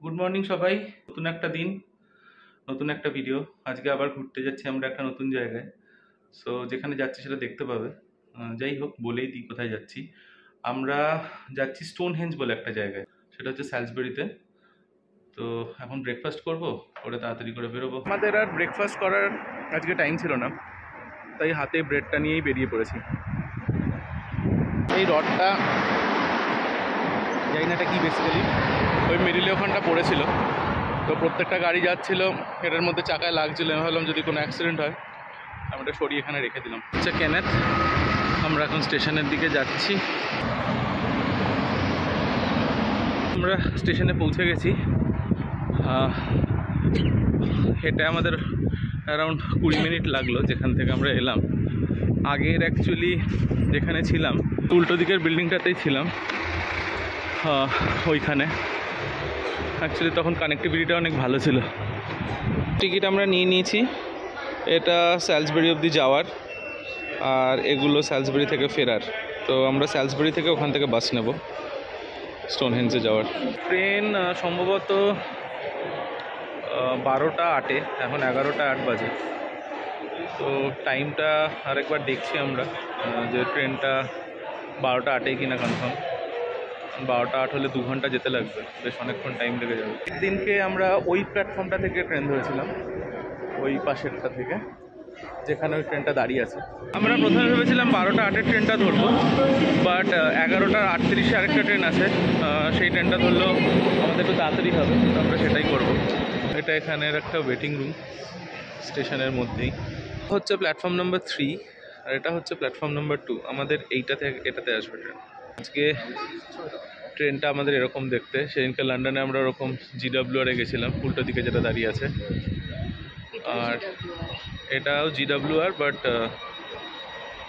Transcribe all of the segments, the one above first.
Good morning সবাই। নতুন একটা দিন, নতুন একটা ভিডিও। আজকে আবার ঘুরতে যাচ্ছি আমরা একটা নতুন জায়গায়। সো যেখানে যাচ্ছি সেটা দেখতে পাবে। যাই হোক, বলেই দিই কোথায় যাচ্ছি। আমরা যাচ্ছি স্টোনহেঞ্জ বলে একটা জায়গায়, সেটা হচ্ছে স্যালসবেরিতে। তো এখন ব্রেকফাস্ট করব, করে তাড়াতাড়ি করে বেরোবো। আমাদের আর ব্রেকফাস্ট করার আজকে টাইম ছিল না, তাই হাতে ব্রেডটা নিয়েই বেরিয়ে পড়েছি। এই রডটা জানি না এটা কি, বেসিক্যালি ওই মিডিলে ওখানটা পড়েছিল, তো প্রত্যেকটা গাড়ি যাচ্ছিল, এটার মধ্যে চাকায় লাগছিল। আমি ভাবলাম যদি কোনো অ্যাক্সিডেন্ট হয়, আমি এটা সরিয়ে এখানে রেখে দিলাম। আচ্ছা কেনেথ, আমরা এখন স্টেশনের দিকে যাচ্ছি। আমরা স্টেশনে পৌঁছে গেছি। হেঁটে আমাদের অ্যারাউন্ড 20 মিনিট লাগলো যেখান থেকে আমরা এলাম। আগের অ্যাকচুয়ালি যেখানে ছিলাম, উল্টো দিকের বিল্ডিংটাতেই ছিলাম। ওইখানে অ্যাকচুয়ালি তখন কানেক্টিভিটিটা অনেক ভালো ছিল। টিকিট আমরা নিয়ে নিয়েছি। এটা স্যালসবেরি অবধি যাওয়ার, আর এগুলো স্যালসবেরি থেকে ফেরার। তো আমরা স্যালসবেরি থেকে ওখান থেকে বাস নেব স্টোনহেঞ্জে যাওয়ার। ট্রেন সম্ভবত 12টা 8-এ, এখন 11টা 8 বাজে। তো টাইমটা আরেকবার দেখছি আমরা, যে ট্রেনটা 12টা 8-এ কিনা কনফার্ম। 12টা 8 হলে 2 ঘন্টা যেতে লাগবে, বেশ অনেকক্ষণ টাইম লেগে যাবে। একদিনকে আমরা ওই প্ল্যাটফর্মটা থেকে ট্রেন ধরেছিলাম, ওই পাশেরটা থেকে, যেখানে ওই ট্রেনটা দাঁড়িয়ে আছে। আমরা প্রথমে ভেবেছিলাম 12টা 8-এর ট্রেনটা ধরবো, বাট 11টা 38-এ আরেকটা ট্রেন আছে, সেই ট্রেনটা ধরলেও আমাদের একটু তাড়াতাড়ি হবে, তো আমরা সেটাই করব। এটা এখানের একটা ওয়েটিং রুম স্টেশনের মধ্যেই। হচ্ছে প্ল্যাটফর্ম নাম্বার 3, আর এটা হচ্ছে প্ল্যাটফর্ম নাম্বার 2। আমাদের এইটা থেকে এটাতে আসবে ট্রেন। আজকে ট্রেনটা আমাদের এরকম দেখতে। সেদিনকে লন্ডনে আমরা ওরকম GWR-এ গেছিলাম, উল্টো দিকে যেটা দাঁড়িয়ে আছে। আর এটাও GWR, বাট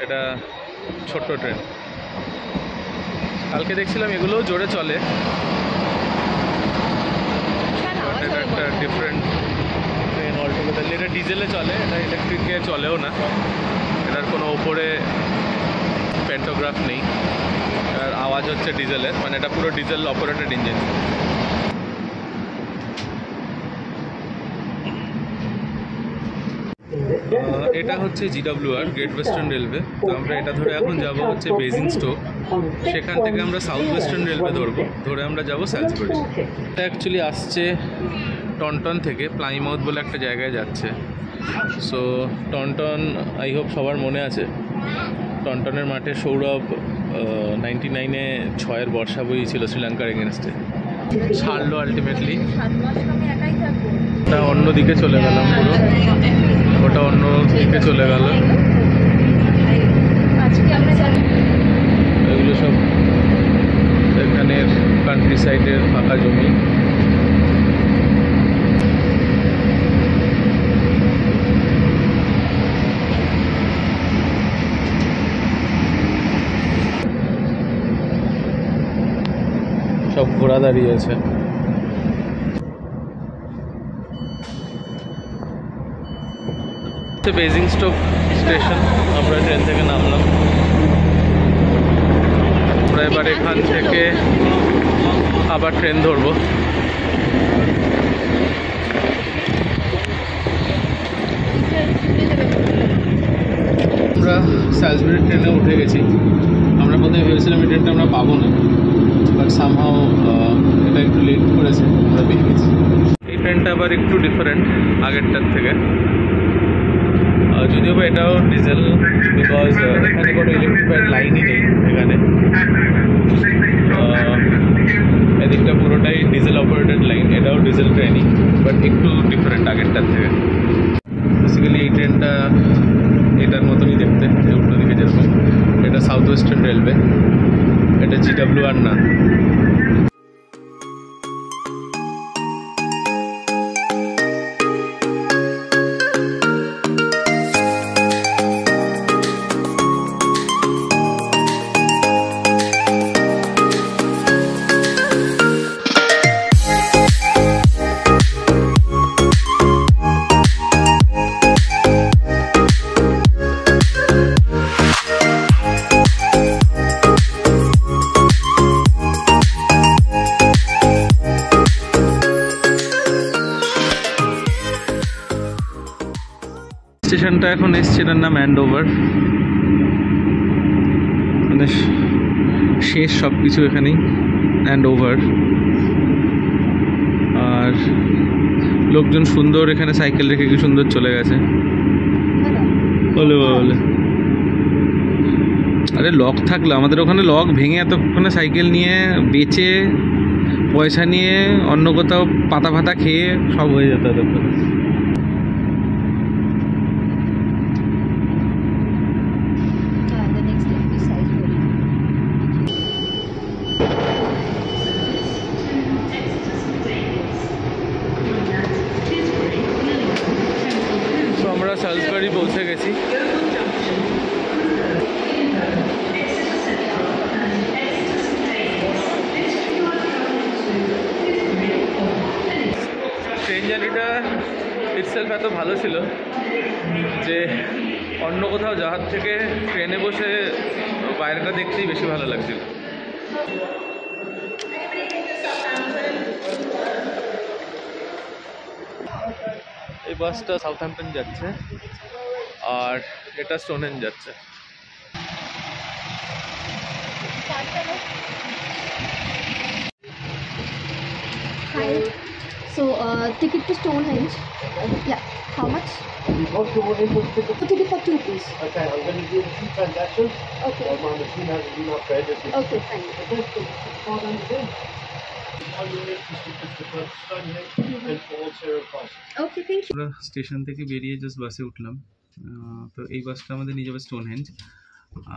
এটা ছোট্ট ট্রেন। কালকে দেখছিলাম এগুলোও জোরে চলে, এটা একটা ডিফারেন্ট ট্রেন অলটুগেদার। এটা ডিজেলে চলে, এটা ইলেকট্রিকে চলেও না। এটার কোনো ওপরে প্যান্টোগ্রাফ নেই, আর আওয়াজ হচ্ছে ডিজেলের, মানে এটা পুরো ডিজেল অপারেটেড ইঞ্জিন। এটা হচ্ছে GWR, গ্রেট ওয়েস্টার্ন রেলওয়ে। তো আমরা এটা ধরে এখন যাব হচ্ছে বেজিংস্টোক। সেখান থেকে আমরা সাউথ ওয়েস্টার্ন রেলওয়ে ধরবো, ধরে আমরা যাব স্যালসবেরি। এটা অ্যাকচুয়ালি আসছে টনটন থেকে, প্লাইমাউথ বলে একটা জায়গায় যাচ্ছে। সো টনটন আই হোপ সবার মনে আছে, টনটনের মাঠে সৌরভ 99-এ 6-এর বর্ষা বইছিল শ্রীলঙ্কার এগেনস্টে, ছাড়লো আলটিমেটলি। ওটা অন্যদিকে চলে গেলাম, পুরো ওটা অন্য দিকে চলে গেল। এগুলো সব এখানের কান্ট্রি সাইডের ফাঁকা জমি। সব ঘোড়া দাঁড়িয়ে আছে। বেজিংস্টোক স্টেশন, আমরা ট্রেন থেকে নামলাম। আমরা এবার এখান থেকে আবার ট্রেন ধরবো। আমরা স্যালসবেরি ট্রেনে উঠে গেছি। আমরা প্রথমে ভেবেছিলাম এই ট্রেনটা আমরা পাবো না, বাট সামহাও এটা একটু লেট করেছে, আমরা পেয়ে গেছি। এই ট্রেনটা আবার একটু ডিফারেন্ট আগেরটার থেকে, যদিও বা এটাও ডিজেল, বিকজ এখানে কোনো ইলেকট্রিফাইড লাইনই নেই। এখানে এদিকটা পুরোটাই ডিজেল অপারেটেড লাইন, এটাও ডিজেল ট্রেনই, বাট একটু ডিফারেন্ট আগেরটার থেকে। বেসিক্যালি এই ট্রেনটা এটার মতনই দেখতে, উল্টো দিকে যেরকম। এটা সাউথ ওয়েস্টার্ন রেলওয়ে, এটা GWR না। স্টেশনটা এখন এসছে, এটার নাম অ্যান্ডোভার, মানে শেষ সব কিছু এখানেই, অ্যান্ডোভার। আর লোকজন সুন্দর এখানে সাইকেল রেখে কি সুন্দর চলে গেছে। বলে বলে আরে লক থাকলো, আমাদের ওখানে লক ভেঙে এতক্ষণে সাইকেল নিয়ে বেচে পয়সা নিয়ে অন্য কোথাও পাতা ফাতা খেয়ে সব হয়ে যেত এতক্ষণে। আমরা সালসবারি পৌঁছে গেছি। ট্রেন জার্নিটা ইটসেলফ এত ভালো ছিল যে অন্য কোথাও যাওয়ার থেকে ট্রেনে বসে বাইরেটা দেখতেই বেশি ভালো লাগছিল। এই বাসটা সাউথহ্যাম্পটন যাচ্ছে আর এটা স্টোনহেঞ্জ যাচ্ছে। So, ticket to Stonehenge. Yeah. How much? Ticket for two, please. Okay, I'm going to do the 2 transactions. Okay. My machine has been upgraded. Okay, fine. Okay, so hold on to this. On your list is the first Stonehenge and for all zero costs. Okay, thank you. আমরা station থেকে বেরিয়ে just বাসে উঠলাম। তো এই বাসটা আমাদের নিয়ে যাবে স্টোনহেঞ্জ,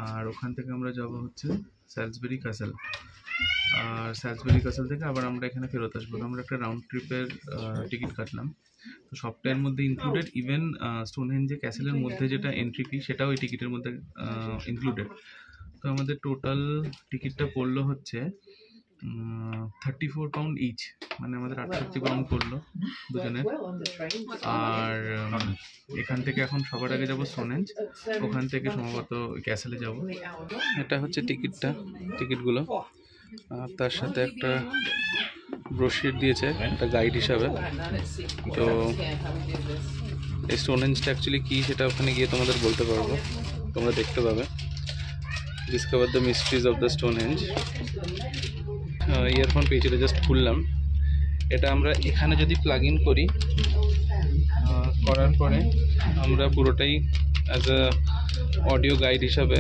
আর ওখান থেকে আমরা যাব হচ্ছে স্যালসবেরি ক্যাসেল। আর স্যালসবেরি ক্যাসেল থেকে আবার আমরা এখানে ফেরত আসবো। আমরা একটা রাউন্ড ট্রিপের টিকিট কাটলাম, তো সবটার মধ্যে ইনক্লুডেড, ইভেন স্টোনহেঞ্জে ক্যাসেলের মধ্যে যেটা এন্ট্রি ফি সেটাও এই টিকিটের মধ্যে ইনক্লুডেড। তো আমাদের টোটাল টিকিটটা পড়লো হচ্ছে 34 পাউন্ড ইচ, মানে আমাদের 68 পাউন্ড পড়লো দুজনে। আর এখান থেকে এখন সবার আগে যাবো স্টোনহেঞ্জ, ওখান থেকে সম্ভবত ক্যাসেলে যাব। এটা হচ্ছে টিকিটগুলো, আর তার সাথে একটা ব্রোশিয়ার দিয়েছে একটা গাইড হিসাবে। তো এই স্টোনহেঞ্জটা অ্যাকচুয়ালি কী সেটা ওখানে গিয়ে তোমাদের বলতে পারবো, তোমরা দেখতে পাবে। Discover the mysteries of the Stonehenge. Earphone পেয়েছিল, জাস্ট খুললাম। এটা আমরা এখানে যদি প্লাগ ইন করি, করার পরে আমরা পুরোটাই অ্যাজ আ অডিও গাইড হিসাবে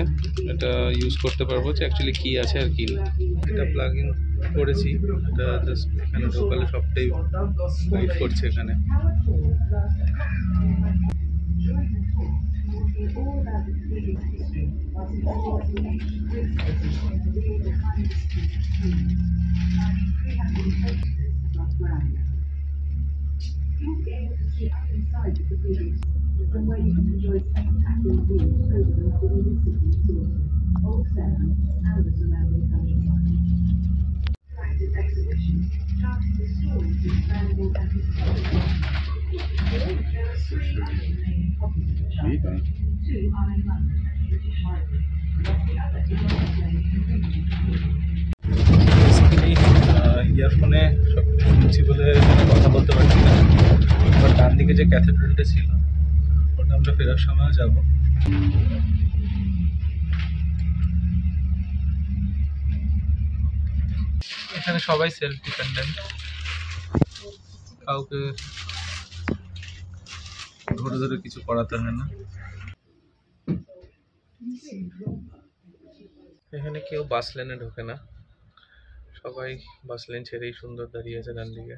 এটা ইউজ করতে পারবো যে অ্যাকচুয়ালি কী আছে আর কী না। এটা প্লাগ ইন করেছি, এটা জাস্ট এখানে ঢোকালে সবটাই গাইড করছে এখানে। ইয়ারফোনে সব শুনছি বলে কথা বলতে পারছি না। এবার ডান দিকে যে ক্যাথেড্রালটা ছিল ওটা আমরা ফেরার সময় যাব। এখানে সবাই সেলফ ডিপেন্ডেন্ট, কাউকে ধরে ধরে কিছু করাতে হয় না। এখানে কেউ বাস লেনে ঢোকে না, সবাই বাস লেন ছেড়েই সুন্দর দাঁড়িয়ে আছে ডান দিকে।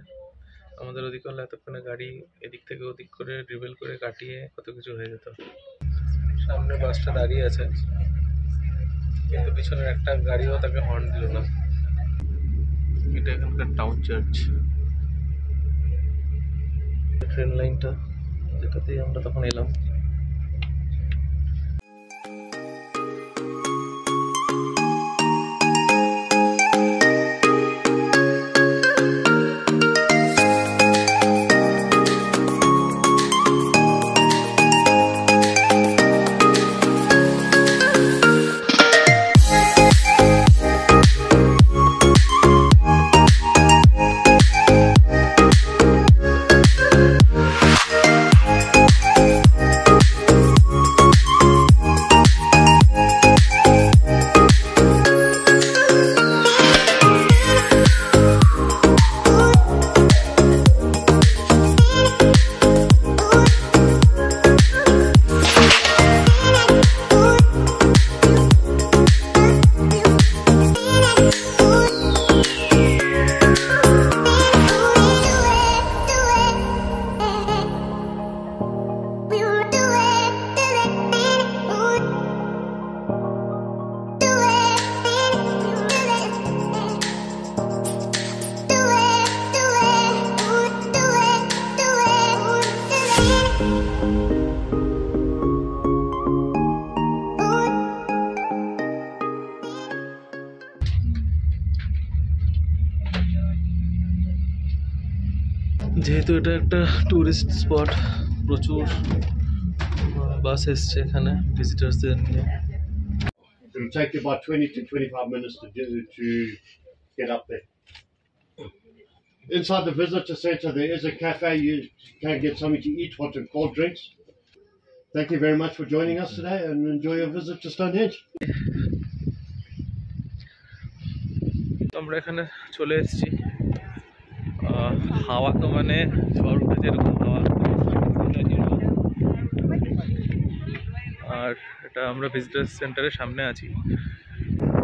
আমাদের ওদিকে হলে এতক্ষণে গাড়ি এদিক থেকে ওদিক করে ড্রিবেল করে কাটিয়ে কত কিছু হয়ে যেত। সামনে বাসটা দাঁড়িয়ে আছে, কিন্তু পিছনের একটা গাড়িও তাকে হর্ন দিল না। এটা এখানকার টাউন চার্চ, ট্রেন লাইনটা যেটাতেই আমরা তখন এলাম। যেহেতু এটা একটা টুরিস্ট স্পট, প্রচুর বাস এসছে এখানে ভিজিটার্সদের নিয়ে। It'll take you about 20 to 25 minutes to get up there. Inside the visitor center, there is a cafe. You can get something to eat, hot and cold drinks. Thank you very much for joining us today, and enjoy your visit to Stonehenge. আমরা এখানে চলে এসেছি। হাওয়া তো মানে ঝড় উঠেছে এরকম হাওয়া। আর এটা আমরা ভিজিটার সেন্টারের সামনে আছি।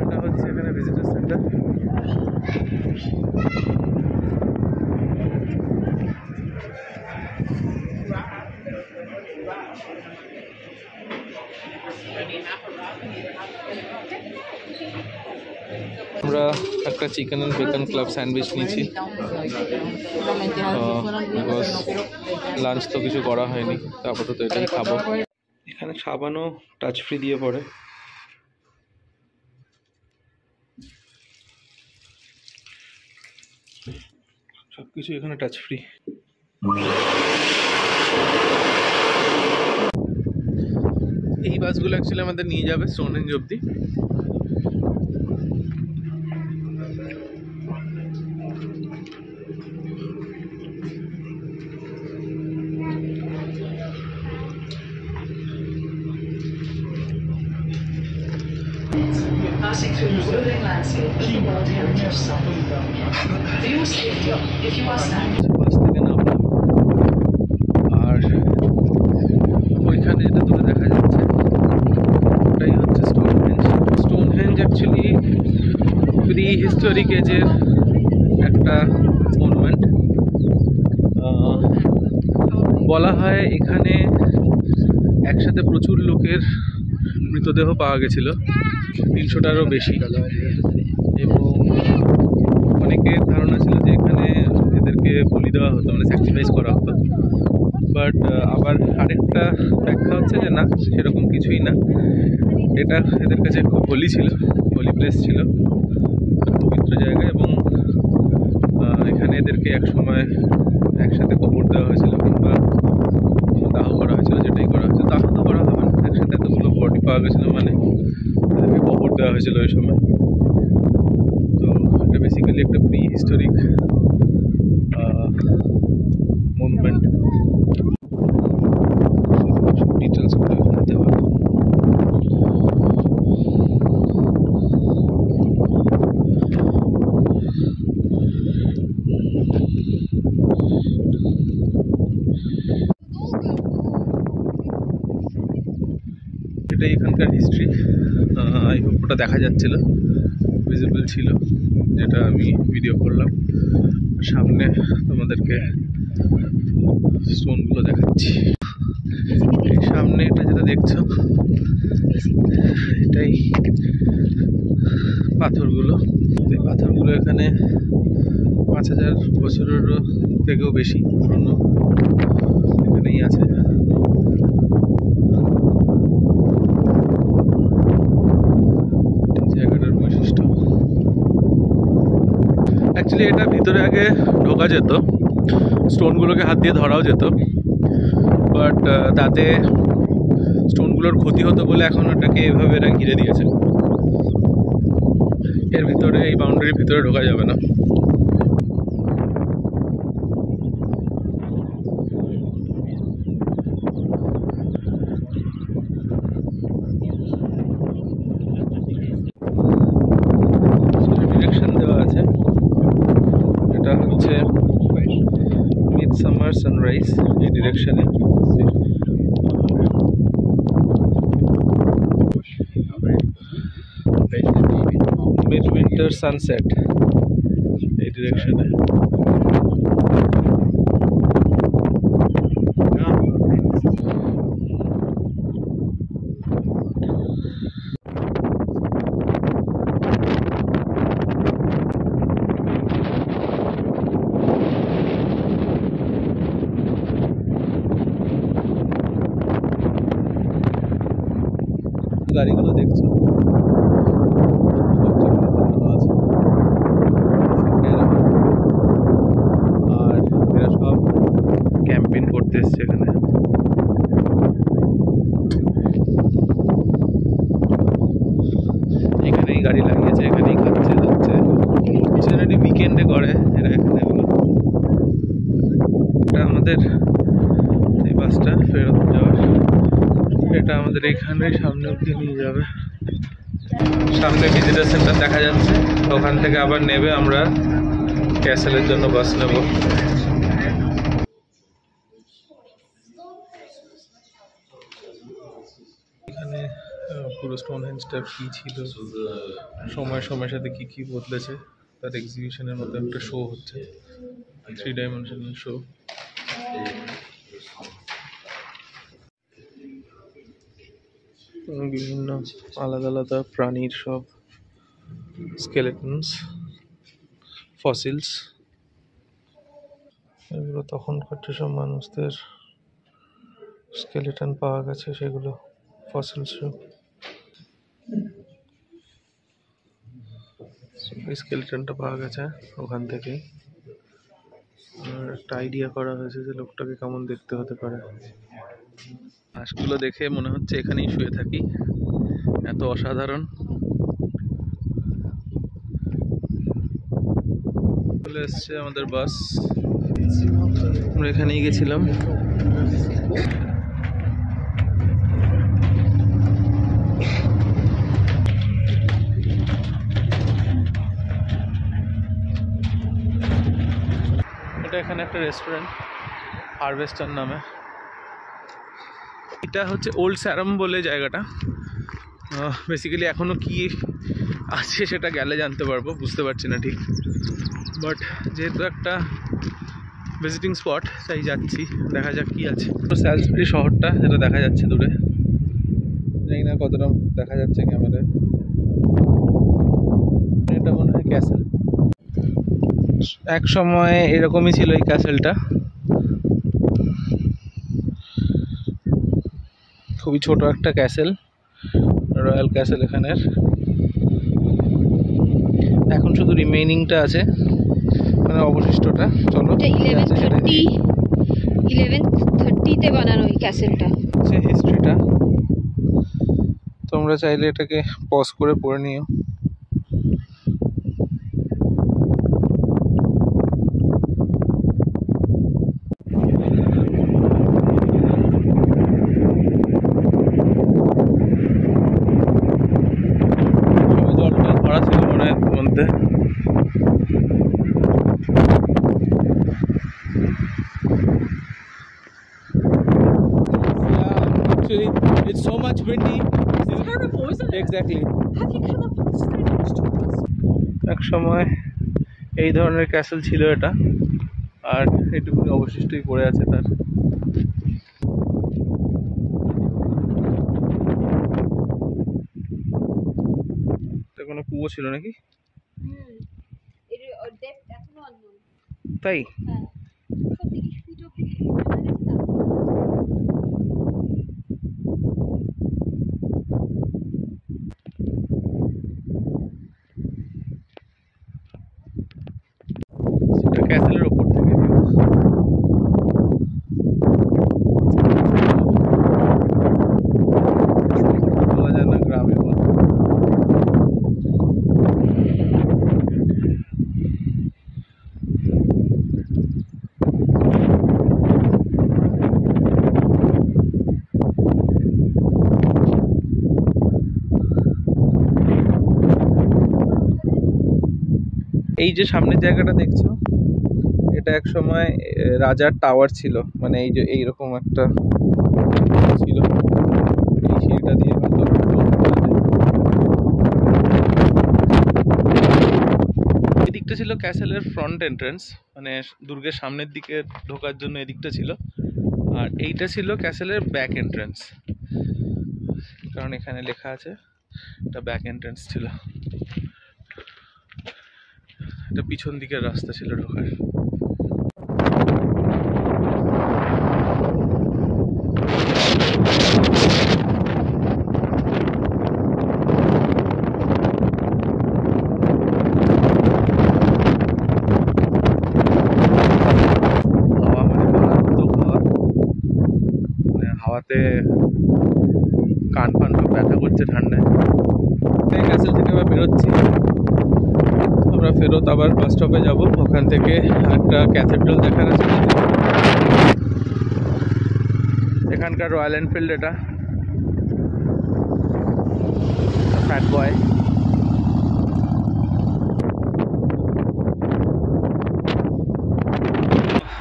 এটা হচ্ছে এখানে ভিজিটার সেন্টার। আমরা একটা chicken and beacon club sandwich নিয়েছি, বিকজ লাঞ্চ তো কিছু করা হয়নি, আপাতত এটাই খাবো। এখানে সাবানও টাচ ফ্রি দিয়ে পড়ে। সব কিছু এখানে টাচ ফ্রি। এই বাসগুলো অ্যাকচুয়ালি আমাদের নিয়ে যাবে স্টোনহেঞ্জ অবধি। Passing through the wildering landscape of the World Heritage Site. For your safety, if you are standing. বাস থেকে নামলাম, আর ওইখানে যেটা দূরে দেখা যাচ্ছে ওটাই হচ্ছে Stonehenge. Stonehenge actually pre historic এজের একটা মনুমেন্ট। বলা হয় এখানে একসাথে প্রচুর লোকের মৃতদেহ পাওয়া গেছিল, 300টারও বেশি, এবং অনেকের ধারণা ছিল যে এখানে এদেরকে বলি দেওয়া হতো, মানে স্যাক্রিফাইস করা হতো। বাট আবার আরেকটা ব্যাখ্যা হচ্ছে যে না, সেরকম কিছুই না, এটা এদের কাছে খুব হোলি ছিল, হোলি প্লেস ছিল, পবিত্র জায়গা, এবং এখানে এদেরকে একসময় একসাথে কবর দেওয়া হয়েছিল কিংবা দাহ করা হয়েছিল, যেটাই করা হয়েছিল। দাহ তো করা হবে না, একসাথে এতগুলো বডি পাওয়া গেছিলো মানে এদেরকে কবর দেওয়া হয়েছিল ওই সময়। তো এটা বেসিক্যালি একটা প্রি হিস্টোরিক মনুমেন্ট। ডিটেলসগুলো এখানে দেওয়া। এটাই এখানকার হিস্ট্রি। আই হোপ ওটা দেখা যাচ্ছিল, ভিজিবল ছিল, যেটা আমি ভিডিও করলাম। সামনে তোমাদেরকে স্টোনগুলো দেখাচ্ছি। এই সামনে এটা যেটা দেখছো, এটাই পাথরগুলো। এই পাথরগুলো এখানে 5000 বছরেরও থেকেও বেশি পুরনো এখানেই আছে। জায়গাটার বৈশিষ্ট্য অ্যাকচুয়ালি এটা ভিতরে আগে ঢোকা যেত, স্টোনগুলোকে হাত দিয়ে ধরাও যেত, বাট তাতে স্টোনগুলোর ক্ষতি হতো বলে এখন ওটাকে এভাবে এরা ঘিরে দিয়েছে। এর ভিতরে, এই বাউন্ডারির ভিতরে ঢোকা যাবে না। ডিরেকশন দেওয়া আছে, এটা হচ্ছে মিডসামার সানরাইজ এই ডিরেকশনে, মিড উইন্টার সানসেট এই ডিরেকশনে। গাড়িগুলো দেখছো আর এরা সব আমাদের এই বাসটা ফেরত যাওয়ার, এটা আমাদের এখানে সামনে অব্দি নিয়ে যাবে। সামনে ভিজিটার সেন্টার দেখা যাচ্ছে, ওখান থেকে আবার নেবে আমরা ক্যাসেলের জন্য বাস নেব। এখানে পুরো স্টোনহেঞ্জটা কী ছিল, সময়ের সাথে কী কী বদলেছে তার এক্সিবিশনের মতো একটা শো হচ্ছে, 3 ডাইমেনশনাল শো। বিভিন্ন আলাদা আলাদা প্রাণীর সব স্কেলেটনস, ফসিলস, এগুলো তখনকার যেসব মানুষদের স্কেলেটন পাওয়া গেছে সেগুলো ফসিলস। এই স্কেলেটনটা পাওয়া গেছে ওখান থেকে, একটা আইডিয়া করা হয়েছে যে লোকটাকে কেমন দেখতে হতে পারে। হাঁসগুলো দেখে মনে হচ্ছে এখানেই শুয়ে থাকি, এত অসাধারণ। চলে এসছে আমাদের বাস, আমরা এখানেই গেছিলাম। এটা এখানে একটা রেস্টুরেন্ট, হারভেস্টার নামে। এটা হচ্ছে ওল্ড স্যারাম বলে জায়গাটা। বেসিক্যালি এখনও কি আছে সেটা গেলে জানতে পারবো, বুঝতে পারছি না ঠিক, বাট যেহেতু একটা ভিজিটিং স্পট তাই যাচ্ছি, দেখা যাক কি আছে। স্যালসবেরি শহরটা যেটা দেখা যাচ্ছে দূরে, জানি না কতটা দেখা যাচ্ছে ক্যামেরায়। এটা মনে হয় ক্যাসেল, এক সময় এরকমই ছিল এই ক্যাসেলটা, খুবই ছোট একটা ক্যাসেল, রয়্যাল ক্যাসেল এখানের। এখন শুধু রিমেইনিংটা আছে, মানে অবশিষ্টটা। চলো, 1130-তে বানানো এই ক্যাসেলটা। হিস্ট্রিটা তোমরা চাইলে এটাকে পজ করে পড়ে নিও। জলটা ভরা ছিল মনে হয় মধ্যে। Actually, it's so much windy. It's terrible, isn't it? Exactly. Have you come up on stage to us? এক সময় এই ধরনের ক্যাসেল ছিল এটা, আর এটুকু অবশিষ্টই পড়ে আছে তার। এটা কোনো কুয়ো ছিল নাকি? তাই ক্যাসেলের ওপর থেকে বলা যায় না গ্রামের মধ্যে। এই যে সামনের জায়গাটা দেখছো, এটা এক সময় রাজার টাওয়ার ছিল, মানে এই যে এইরকম একটা ছিল, এই সিঁড়িটা দিয়ে হয়তো এদিকটা ছিল ক্যাসেলের ফ্রন্ট এন্ট্রান্স, মানে দুর্গের সামনের দিকে ঢোকার জন্য এদিকটা ছিল, আর এইটা ছিল ক্যাসেলের ব্যাক এন্ট্রান্স, কারণ এখানে লেখা আছে এটা ব্যাক এন্ট্রান্স ছিল। এটা পিছন দিকের রাস্তা ছিল ঢোকার। হাওয়া মানে মারাত্মক হাওয়া, মানে হাওয়াতে কান ফান সব ব্যথা করছে ঠান্ডায়। ক্যাসেল থেকে আবার বেরোচ্ছি, আমরা ফেরত আবার বাস স্টপে যাবো, ওখান থেকে একটা ক্যাথেড্রাল দেখার আছে। এখানকার রয়্যাল এনফিল্ড, এটা ফ্যাট বয়।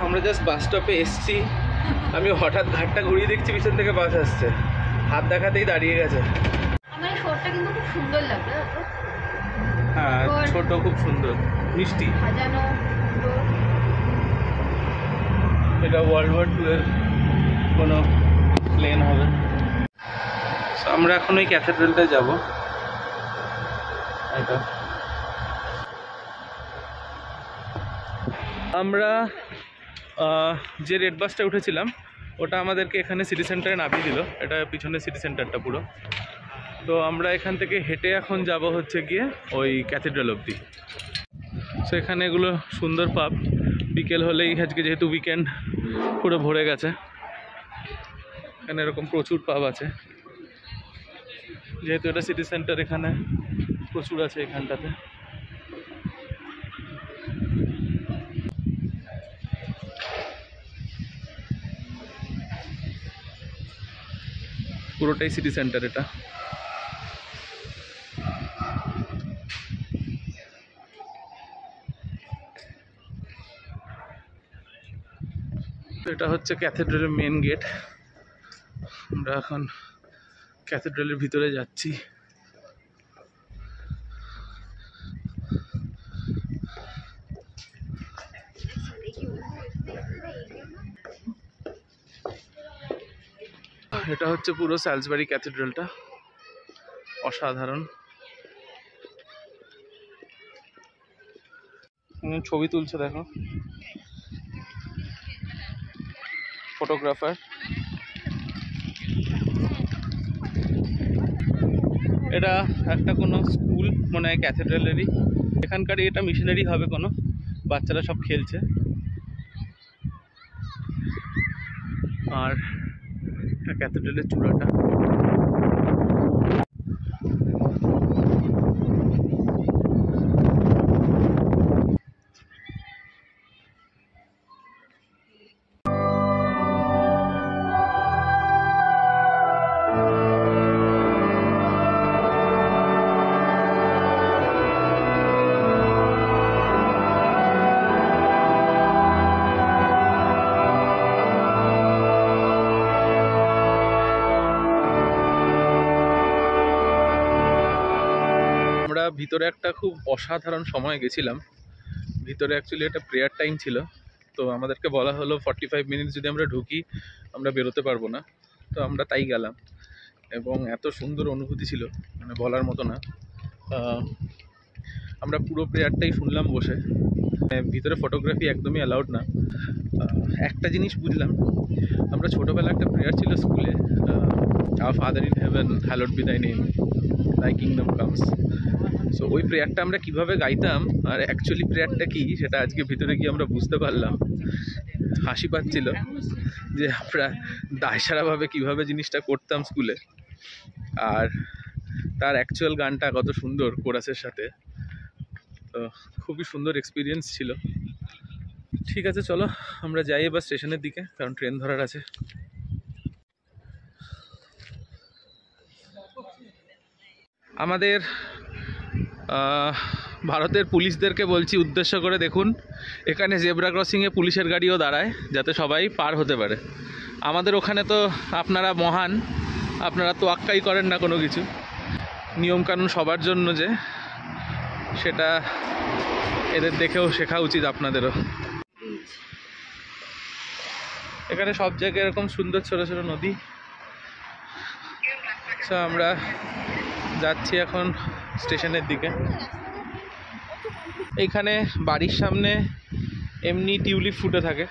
আমরা জাস্ট বাস স্টপে এসছি, আমি হঠাৎ ঘাটটা ঘুরিয়ে দেখছি পিছন থেকে বাস আসছে, হাত দেখাতেই দাঁড়িয়ে গেছে। আমার শহরটা কিন্তু খুব সুন্দর লাগবে। হ্যাঁ, ছোট, খুব সুন্দর, মিষ্টি, সাজানো। এটা ওয়ার্ল্ড ওয়ার 2 এর কোনো প্লেন হবে। আমরা এখন ওই ক্যাথেড্রালটায় যাব। এটা আমরা যে রেড বাসটা উঠেছিলাম ওটা আমাদেরকে এখানে সিটি সেন্টারে নামিয়ে দিল। এটা পিছনে সিটি সেন্টারটা পুরো। তো আমরা এখান থেকে হেঁটে এখন যাব হচ্ছে গিয়ে ওই ক্যাথেড্রাল অবধি। সো এখানে এগুলো সুন্দর পাব, বিকেল হলেই আজকে যেহেতু উইকেন্ড পুরো ভরে গেছে, এখানে এরকম প্রচুর পাব আছে। যেহেতু এটা সিটি সেন্টার, এখানে প্রচুর আছে এখানটাতে। পুরোটাই সিটি সেন্টার এটা। তো এটা হচ্ছে ক্যাথেড্রালের মেন গেট। আমরা এখন ক্যাথেড্রালের ভিতরে যাচ্ছি। এটা হচ্ছে পুরো স্যালসবারি ক্যাথেড্রালটা, অসাধারণ। ছবি তুলছে দেখো ফটোগ্রাফার। এটা একটা কোনো স্কুল মনে হয় ক্যাথেড্রালেরই, এখানকার এটা মিশনারি হবে কোনো, বাচ্চারা সব খেলছে। আর ক্যাথেড্রালের চূড়াটা ভিতরে একটা খুব অসাধারণ সময় গেছিলাম। ভিতরে অ্যাকচুয়ালি একটা প্রেয়ার টাইম ছিল, তো আমাদেরকে বলা হলো 45 মিনিট যদি আমরা ঢুকি আমরা বেরোতে পারবো না। তো আমরা তাই গেলাম, এবং এত সুন্দর অনুভূতি ছিল মানে বলার মতো না। আমরা পুরো প্রেয়ারটাই শুনলাম বসে। ভিতরে ফটোগ্রাফি একদমই অ্যালাউড না। একটা জিনিস বুঝলাম, আমরা ছোটোবেলা একটা প্রেয়ার ছিল স্কুলে, our father in heaven hallowed be thy name, thy kingdom comes. So ওই প্রেয়ারটা আমরা কীভাবে গাইতাম আর অ্যাকচুয়ালি প্রেয়ারটা কী সেটা আজকে ভিতরে গিয়ে আমরা বুঝতে পারলাম। হাসি পাচ্ছিল যে আমরা দায়সারাভাবে কীভাবে জিনিসটা করতাম স্কুলে, আর তার অ্যাকচুয়াল গানটা কত সুন্দর কোরাসের সাথে। তো খুবই সুন্দর এক্সপিরিয়েন্স ছিল। ঠিক আছে, চলো আমরা যাই এবার স্টেশনের দিকে, কারণ ট্রেন ধরার আছে। আমাদের ভারতের পুলিশদেরকে বলছি উদ্দেশ্য করে, দেখুন এখানে জেব্রা ক্রসিংয়ে পুলিশের গাড়িও দাঁড়ায় যাতে সবাই পার হতে পারে। আমাদের ওখানে তো আপনারা মহান, আপনারা তো আক্কাই করেন না কোনো কিছু। নিয়মকানুন সবার জন্য, যে সেটা এদের দেখেও শেখা উচিত আপনাদেরও। এখানে সব জায়গায় এরকম সুন্দর ছোটো ছোটো নদী। সো আমরা যাচ্ছি এখন স্টেশনের দিকে। এইখানে বাড়ির সামনে এমনি টিউলিপ ফুটে থাকে,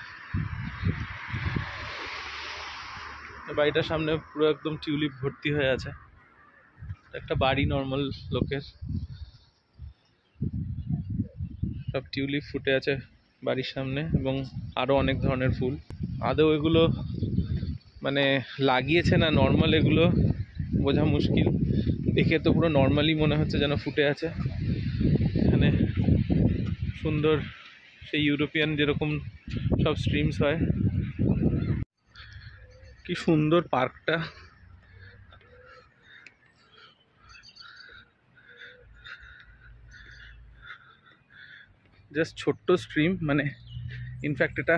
বাড়িটার সামনে পুরো একদম টিউলিপ ভর্তি হয়ে আছে। একটা বাড়ি নর্মাল লোকের, সব টিউলিপ ফুটে আছে বাড়ির সামনে, এবং আরও অনেক ধরনের ফুল। আদৌ এগুলো মানে লাগিয়েছে না নর্মাল এগুলো বোঝা মুশকিল, দেখে তো পুরো নর্মালি মনে হচ্ছে যেন ফুটে আছে। এখানে সুন্দর সেই ইউরোপিয়ান যেরকম সব স্ট্রিমস হয়। কি সুন্দর পার্কটা। জাস্ট ছোট্ট স্ট্রিম, মানে ইনফ্যাক্ট এটা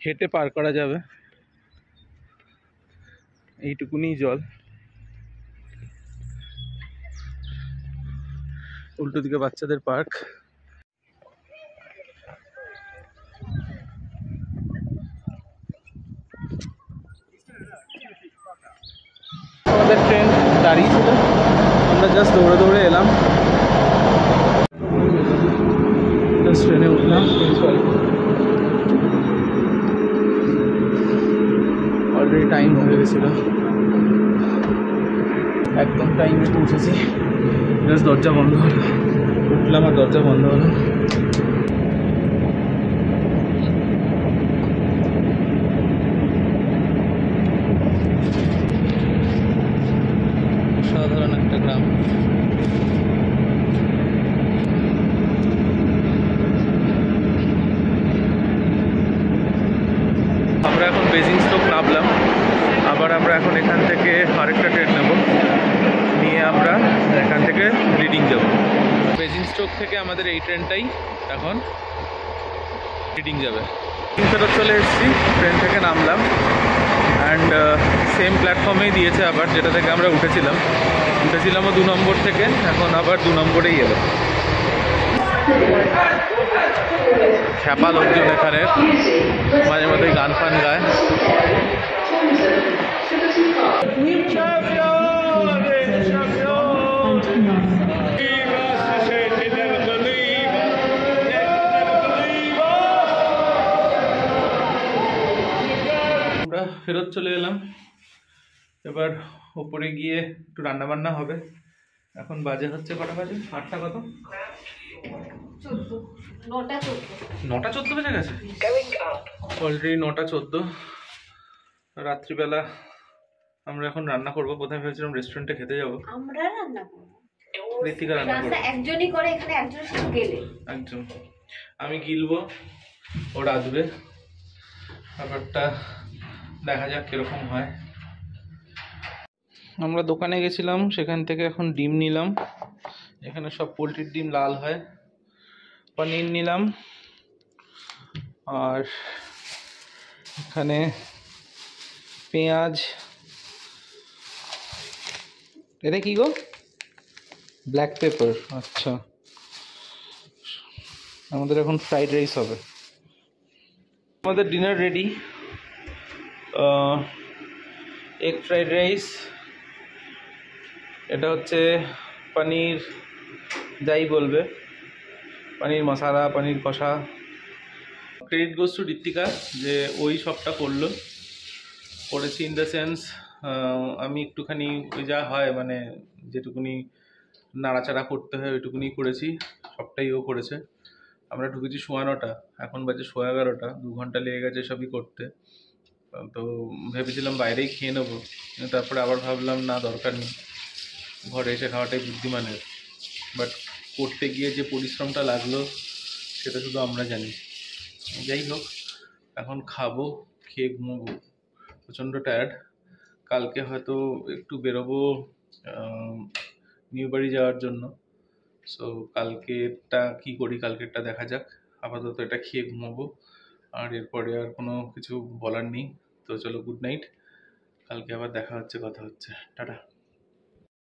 হেঁটে পার করা যাবে, এইটুকুনি জল। উল্টো দিকে বাচ্চাদের পার্ক। আমাদের ট্রেন দাঁড়িয়ে ছিল, আমরা জাস্ট দৌড়ে দৌড়ে এলাম, জাস্ট ট্রেনে উঠলাম। অলরেডি টাইম হয়ে গেছিল, একদম টাইমে পৌঁছেছি। জাস্ট দরজা বন্ধ হলো, উঠলাম আর দরজা বন্ধ হলো। সাধারণ একটা গ্রাম। আমরা এখন বেজিংস্টোক নামলাম, আবার আমরা এখন এখান থেকে আরেকটা ট্রেন নেব, নিয়ে আমরা এখান থেকে রিডিং যাব। বেজিংস্টোক থেকে আমাদের এই ট্রেনটাই এখন রিডিং যাবে। ফেরত চলে এসেছি, ট্রেন থেকে নামলাম, অ্যান্ড সেম প্ল্যাটফর্মেই দিয়েছে আবার, যেটা থেকে আমরা উঠেছিলামও 2 নম্বর থেকে, এখন আবার 2 নম্বরেই এলো। খ্যাপা লোকজন এখানে মাঝে মধ্যে গান ফান গায়। আমরা ফেরত চলে এলাম, এবার ওপরে গিয়ে একটু রান্না বান্না হবে। এখন বাজে হচ্ছে কটা বাজে? 8টা কত? 9টা 14 বেজে গেছে। অলরেডি 9টা 14। রাত্রিবেলা আমরা এখন রান্না করবো। প্রথমে ভেবেছিলাম রেস্টুরেন্টে খেতে যাবো। আমরা রান্না করব, ঋতিকা রান্না করবে। একজনই করে, এখানে একজনের সাথে গেলে একদম। আমি গিলবো, ও রাঁধবে। ব্যাপারটা দেখা যাক কিরকম হয়। আমরা দোকানে গেছিলাম, সেখান থেকে এখন ডিম নিলাম। এখানে সব পোলট্রির ডিম লাল হয়। পনির নিলাম, আর এখানে পেঁয়াজ। এটা কি গো? Black pepper. আচ্ছা, আমাদের এখন ফ্রাইড রাইস হবে। আমাদের dinner ready. Egg fried rice, এটা হচ্ছে পনির, যাই বলবে, পনির মশালা, পনির কষা। ক্রেডিট গোস টু ঋতিকা, যে ওই সবটা করেছি ইন দ্য সেন্স আমি একটুখানি ওই যা হয়, মানে যেটুকুনি নাড়াচাড়া করতে হয় ওইটুকুনি করেছি, সবটাই ও করেছে। আমরা ঢুকেছি 9:15, এখন বাজে 11:30, 2 ঘন্টা লেগে গেছে সবই করতে। তো ভেবেছিলাম বাইরেই খেয়ে নেবো, কিন্তু তারপরে আবার ভাবলাম না, দরকার নেই, ঘরে এসে খাওয়াটাই বুদ্ধিমানের। বাট করতে গিয়ে যে পরিশ্রমটা লাগলো সেটা শুধু আমরা জানি। যাই হোক, এখন খাবো, খেয়ে ঘুমোবো, প্রচণ্ড টায়ার্ড। কালকে হয়তো একটু বেরোবো নিউ বাড়ি যাওয়ার জন্য। সো কালকেরটা কী করি, কালকেরটা দেখা যাক। আপাতত এটা খেয়ে ঘুমোবো, আর এরপরে আর কোনো কিছু বলার নেই। তো চলো, গুড নাইট, কালকে আবার দেখা হচ্ছে, কথা হচ্ছে, টাটা।